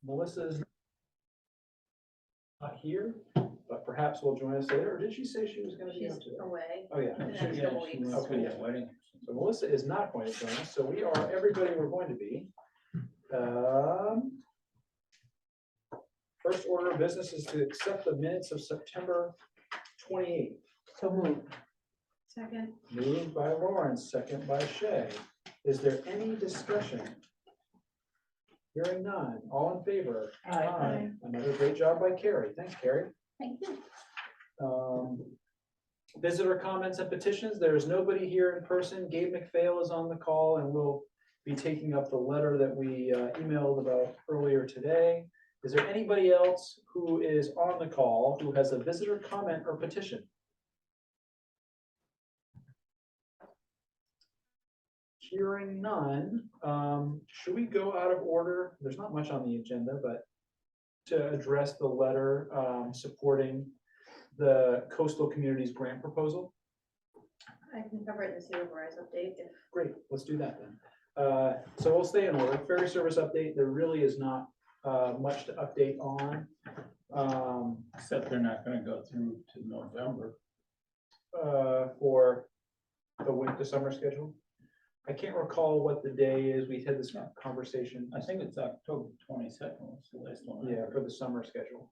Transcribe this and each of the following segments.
Melissa's not here, but perhaps will join us later. Or did she say she was going to be She's on today? away. Oh, yeah. The next couple weeks. Okay, yeah. So Melissa is not going to join us, so we are everybody we're going to be. First order of business is to accept the minutes of September 28th. So moved. Second. Moved by Lawrence, second by Shay. Is there any discussion? Hearing none. All in favor? Aye. Another great job by Carrie. Thanks, Carrie. Thank you. Visitor comments and petitions. There is nobody here in person. Gabe McPhail is on the call and will be taking up the letter that we emailed about earlier today. Is there anybody else who is on the call who has a visitor comment or petition? Hearing none, should we go out of order? There's not much on the agenda, but to address the letter supporting the Coastal Communities Grant proposal? I can cover it in the Sea Level Rise update if. Great, let's do that then. So we'll stay in order. Ferry service update, there really is not much to update on. Except they're not gonna go through to November. For the summer schedule. I can't recall what the day is. We had this conversation. I think it's October 22nd, was the last one. I Yeah, heard. for the summer schedule.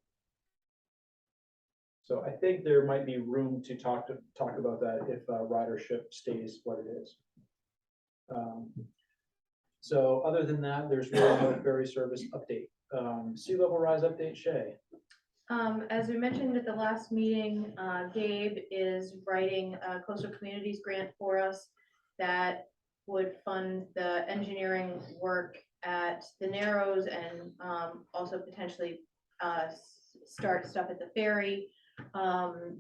So I think there might be room to talk about that if ridership stays what it is. So other than that, there's really no ferry service update. Sea level rise update, Shay. As we mentioned at the last meeting, Gabe is writing a coastal communities grant for us that would fund the engineering work at the Narrows and also potentially start stuff at the ferry.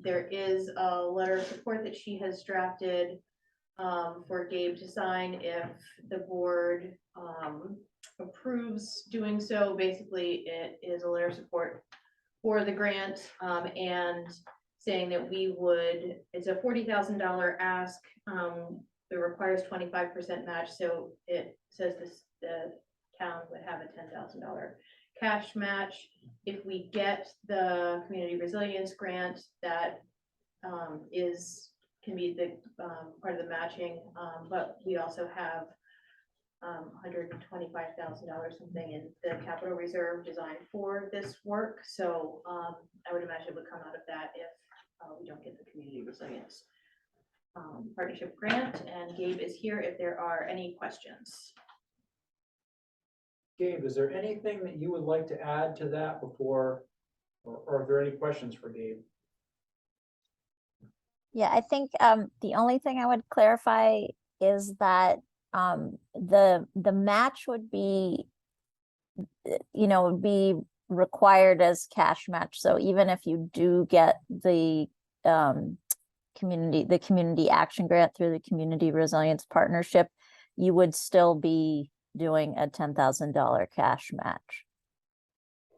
There is a letter of support that she has drafted for Gabe to sign if the board approves doing so. Basically, it is a letter of support for the grant and saying that we would, it's a $40,000 ask. It requires 25% match, so it says this, the town would have a $10,000 cash match. If we get the community resilience grant, that can be the part of the matching, but we also have $125,000 something in the capital reserve designed for this work. So I would imagine it would come out of that if we don't get the community resilience partnership grant. And Gabe is here if there are any questions. Gabe, is there anything that you would like to add to that before, or are there any questions for Gabe? Yeah, I think the only thing I would clarify is that the match would be, would be required as cash match. So even if you do get the community action grant through the Community Resilience Partnership, you would still be doing a $10,000 cash match.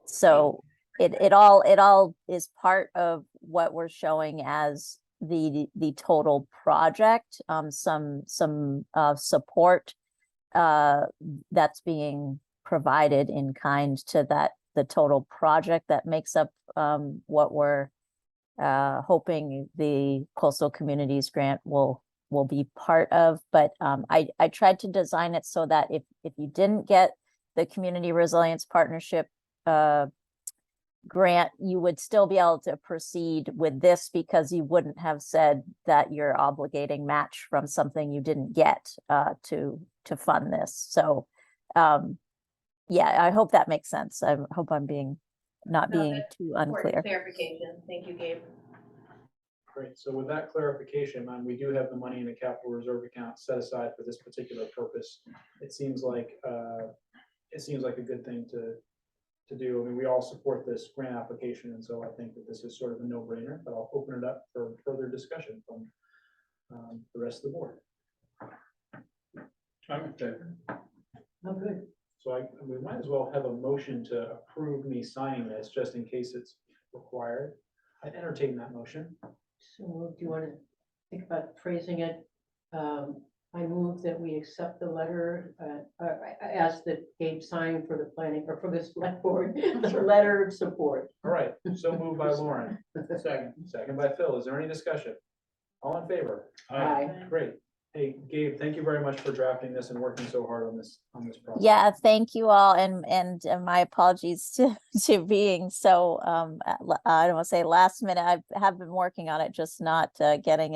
So it all is part of what we're showing as the total project, some support that's being provided in kind to the total project that makes up what we're hoping the Coastal Communities Grant will be part of. But I tried to design it so that if you didn't get the Community Resilience Partnership grant, you would still be able to proceed with this because you wouldn't have said that you're obligating match from something you didn't get to fund this. So yeah, I hope that makes sense. I hope I'm not being too unclear. Clarification. Thank you, Gabe. Great. So with that clarification, we do have the money in the capital reserve account set aside for this particular purpose. It seems like a good thing to do. I mean, we all support this grant application, and so I think that this is sort of a no-brainer, but I'll open it up for further discussion from the rest of the board. I'm in favor. Okay. So we might as well have a motion to approve me signing this, just in case it's required. I'd entertain that motion. So do you want to think about phrasing it I move that we accept the letter, I ask that Gabe sign for the planning, or for the select board, the letter of support. All right, so moved by Lauren, Second. second by Phil. Is there any discussion? All in favor? Aye. Great. Hey, Gabe, thank you very much for drafting this and working so hard on this project. Yeah, thank you all, and my apologies to being so I don't want to say last minute. I have been working on it, just not getting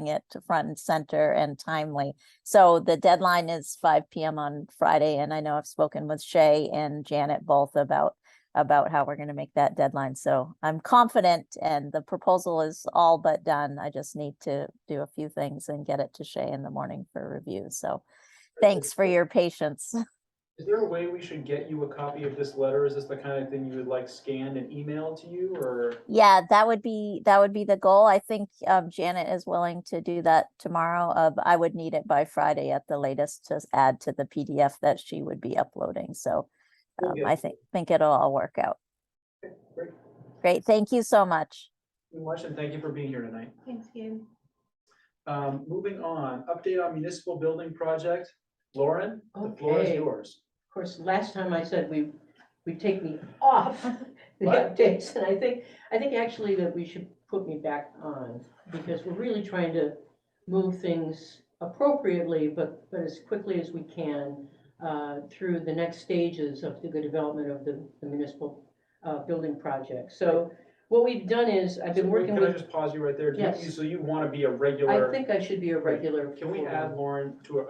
it to front and center and timely. So the deadline is 5 p.m. on Friday, and I know I've spoken with Shay and Janet both about how we're going to make that deadline. So I'm confident, and the proposal is all but done. I just need to do a few things and get it to Shay in the morning for review. So thanks for your patience. Is there a way we should get you a copy of this letter? Is this the kind of thing you would like scanned and emailed to you, or? Yeah, that would be the goal. I think Janet is willing to do that tomorrow. I would need it by Friday at the latest to add to the PDF that she would be uploading. So We'll get I it. think it'll all work out. Great. Great. Thank you so much. Thank you much, and thank you for being here tonight. Thanks, Gabe. Moving on, update on municipal building project. Lauren, the floor is Okay. yours. Of course, last time I said we take me off the What? updates, and I think actually that we should put me back on, because we're really trying to move things appropriately, but as quickly as we can through the next stages of the development of the municipal building project. So what we've done is, I've been working Can I with, just pause you right there? Yes. So you want to be a I regular, think I should be a regular. can we add Lauren to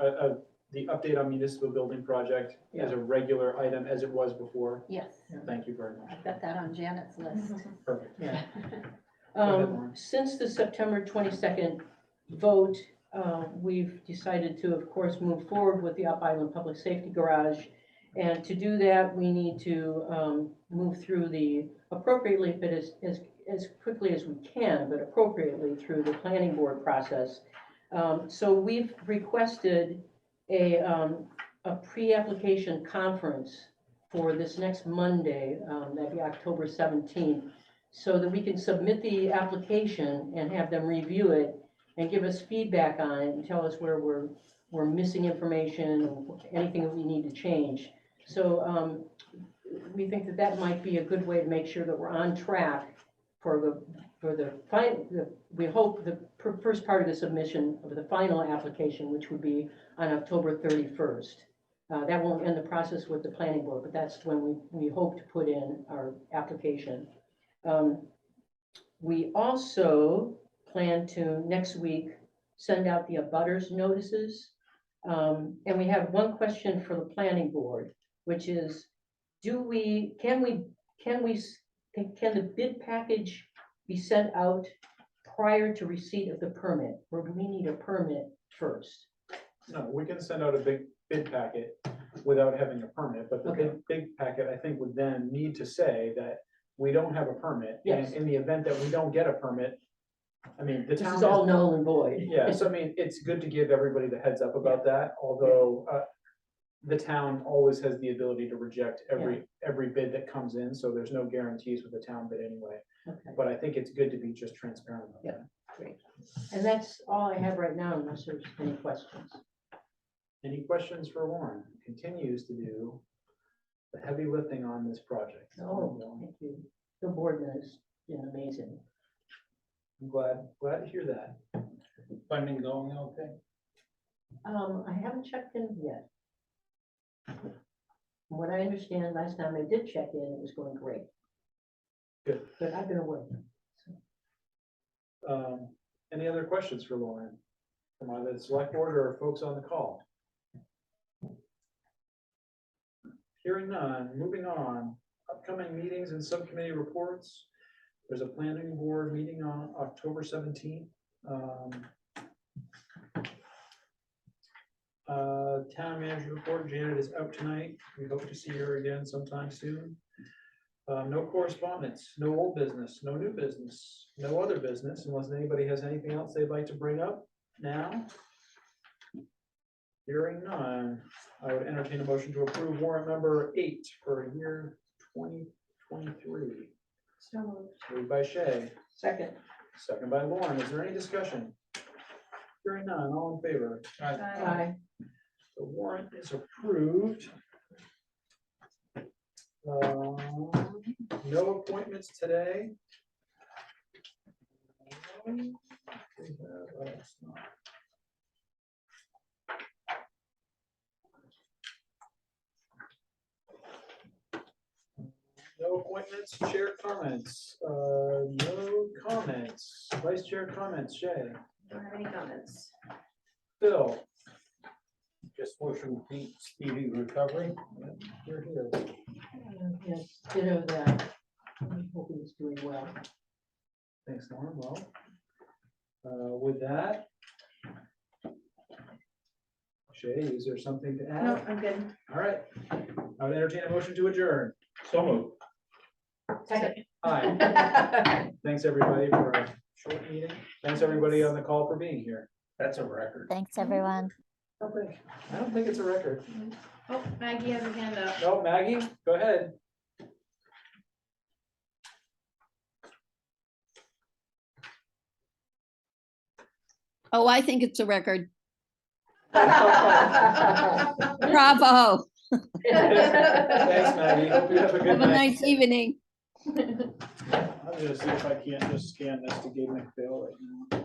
the update on municipal building project as a regular item as it was before? Yes, Thank you very much. I've got that on Janet's list. Perfect. Yeah. ahead, Lauren. Since the September 22nd vote, we've decided to, of course, move forward with the Up Island Public Safety Garage. And to do that, we need to move through appropriately, but as quickly as we can, but appropriately through the planning board process. So we've requested a pre-application conference for this next Monday, that'd be October 17th, so that we can submit the application and have them review it and give us feedback on it and tell us where we're missing information, or anything that we need to change. So we think that might be a good way to make sure that we're on track for we hope the first part of the submission of the final application, which would be on October 31st. That won't end the process with the planning board, but that's when we hope to put in our application. We also plan to next week send out the abutters notices. And we have one question for the planning board, which is, can the bid package be sent out prior to receipt of the permit, or do we need a permit first? No, we can send out a big bid packet without having a permit, but the Okay. big packet, I think, would then need to say that we don't have a permit. Yes. And in the event that we don't get a permit, I mean, the This town is all is, null and void. yeah, so I mean, it's good to give everybody the heads up about that, although the town always has the ability to reject every bid that comes in, so there's no guarantees with the town bid anyway. Okay, But I think it's good to be just transparent about Yeah. that. great. And that's all I have right now, unless there's any questions. Any questions for Warren? Continues to do the heavy lifting on this project. Oh, thank you. The board has been amazing. I'm glad to hear that. Funding going okay? I haven't checked in yet. From what I understand, last time I did check in, it was going great. Good. But I've been away. Any other questions for Lauren from either the select board or folks on the call? Hearing none, moving on, upcoming meetings and subcommittee reports. There's a planning board meeting on October 17th. Town manager report, Janet is out tonight. We hope to see her again sometime soon. No correspondence, no old business, no new business, no other business, unless anybody has anything else they'd like to bring up now. Hearing none, I would entertain a motion to approve warrant number 8 for year 2023. So Moved by Shay, Second. second by Lauren. Is there any discussion? Hearing none, all in favor? Aye. The warrant is approved. No appointments today. We have, it's not. No appointments, chair comments, no comments, vice chair comments, Shay, Don't have any comments. Phil, Just wishing Pete speedy recovery. you're here. Yes, ditto that. I hope he's doing well. Thanks, Norm, well. With that. Shay, is there something to No, add? I'm good. All right, I would entertain a motion to adjourn. So moved. Second. Aye. Thanks, everybody, for a short meeting. Thanks, everybody on the call for being here. That's a record. Thanks, everyone. I don't think it's a record. Oh, Maggie has a hand up. No, Maggie, go ahead. Oh, I think it's a record. Bravo. Bravo. Thanks, Maggie. Hope you have a good Have a night. nice evening. I'm gonna see if I can't just scan this to Gabe McPhail right now.